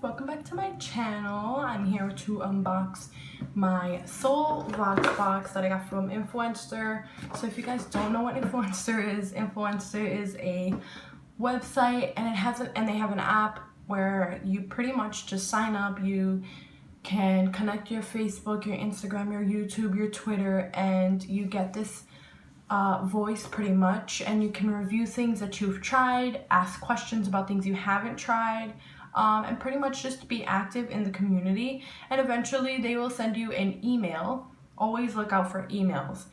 welcome back to my channel. I'm here to unbox my Soul Voxbox that I got from Influenster. So if you guys don't know what Influencer is a website and they have an app where you pretty much just sign up. You can connect your Facebook, your Instagram, your YouTube, your Twitter, and you get this voice pretty much, and you can review things that you've tried, ask questions about things you haven't tried, and pretty much just be active in the community. And eventually they will send you an email. Always look out for emails.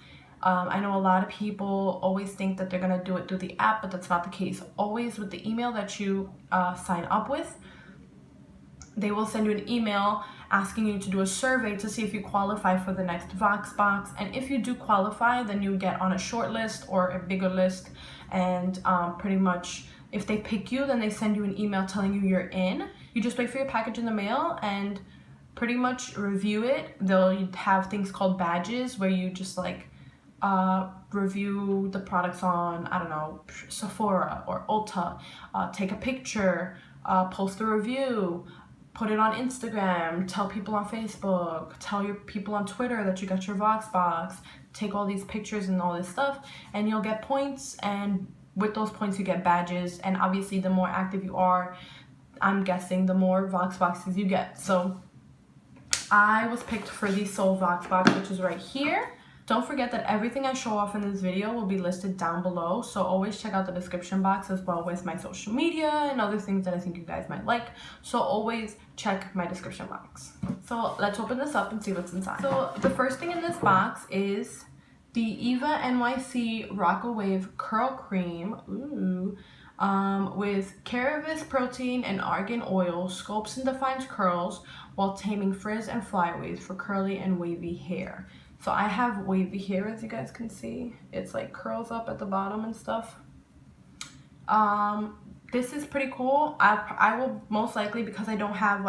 I know a lot of people always think that they're gonna do it through the app, but that's not the case. Always with the email that you sign up with, they will send you an email asking you to do a survey to see if you qualify for the next Voxbox. And if you do qualify, then you get on a short list or a bigger list. And pretty much if they pick you, then they send you an email telling you you're in. You just wait for your package in the mail and pretty much review it. They'll have things called badges where you just like review the products on, I don't know, Sephora or Ulta, take a picture, post a review, put it on Instagram, tell people on Facebook, tell your people on Twitter that you got your Voxbox, take all these pictures and all this stuff, and you'll get points, and with those points you get badges. And obviously the more active you are, I'm guessing the more Voxboxes you get. So I was picked for the Soul Voxbox, which is right here. Don't forget that everything I show off in this video will be listed down below, so always check out the description box as well with my social media and other things that I think you guys might like. So always check my description box. So let's open this up and see what's inside. So the first thing in this box is the Eva NYC Rock-A-Wave Curl Cream. Ooh. With Caravis protein and argan oil, sculpts and defines curls while taming frizz and flyaways for curly and wavy hair. So I have wavy hair, as you guys can see. It's like curls up at the bottom and stuff. This is pretty cool. I will most likely, because I don't have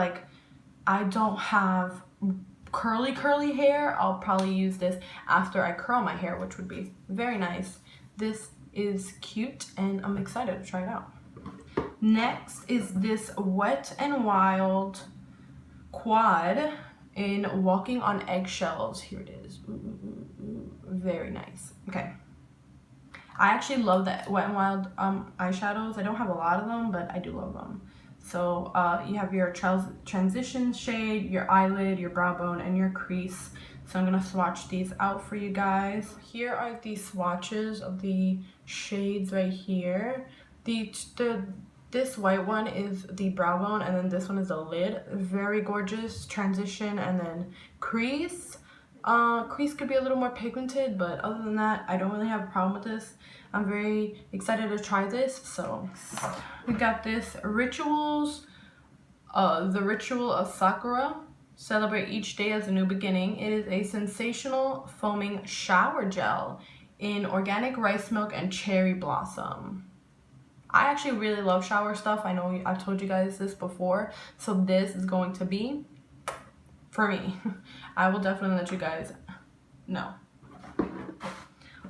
curly hair, I'll probably use this after I curl my hair, which would be very nice. This is cute and I'm excited to try it out. Next is this Wet n Wild Quad in Walking on Eggshells. Here it is. Ooh, very nice. Okay, I actually love the Wet n Wild eyeshadows. I don't have a lot of them, but I do love them. So you have your transition shade, your eyelid, your brow bone, and your crease. So I'm gonna swatch these out for you guys. Here are the swatches of the shades right here. This white one is the brow bone, and then this one is the lid. Very gorgeous transition, and then crease. Crease could be a little more pigmented, but other than that, I don't really have a problem with this. I'm very excited to try this. So we got this Rituals, the Ritual of Sakura. Celebrate each day as a new beginning. It is a sensational foaming shower gel in organic rice milk and cherry blossom. I actually really love shower stuff. I know I've told you guys this before, so this is going to be for me. I will definitely let you guys know.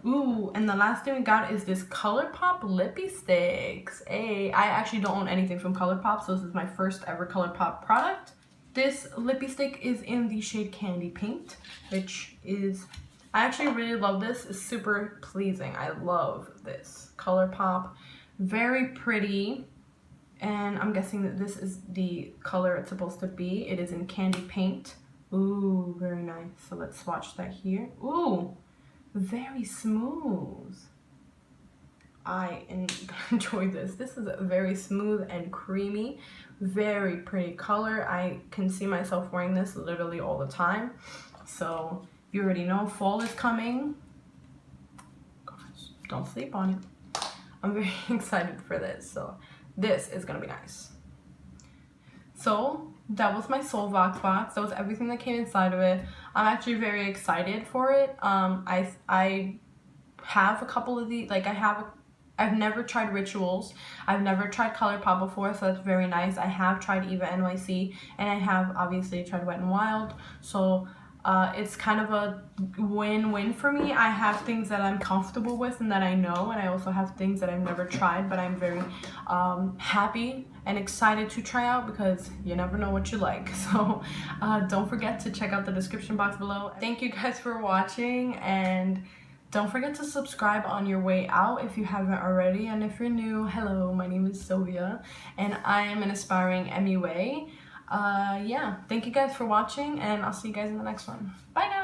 Ooh, and the last thing we got is this ColourPop lippy sticks. I actually don't own anything from ColourPop, so this is my first ever ColourPop product. This lippy stick is in the shade Candy Paint, which is, I actually really love this. It's super pleasing. I love this ColourPop. Very pretty, and I'm guessing that this is the color it's supposed to be. It is in Candy Paint. Ooh, very nice. So let's swatch that here. Ooh, very smooth. I enjoy this. This is very smooth and creamy. Very pretty color. I can see myself wearing this literally all the time. So you already know fall is coming. Gosh, don't sleep on it. I'm very excited for this, so this is gonna be nice. So that was my Soul Voxbox. That was everything that came inside of it. I'm actually very excited for it. I have a couple of these, like I've never tried Rituals. I've never tried ColourPop before, so that's very nice. I have tried Eva NYC, and I have obviously tried Wet n Wild. So it's kind of a win-win for me. I have things that I'm comfortable with and that I know, and I also have things that I've never tried, but I'm very happy and excited to try out because you never know what you like. So don't forget to check out the description box below. Thank you guys for watching, and don't forget to subscribe on your way out if you haven't already. And if you're new, hello, my name is Sylvia and I am an aspiring MUA. Yeah, thank you guys for watching, and I'll see you guys in the next one. Bye now.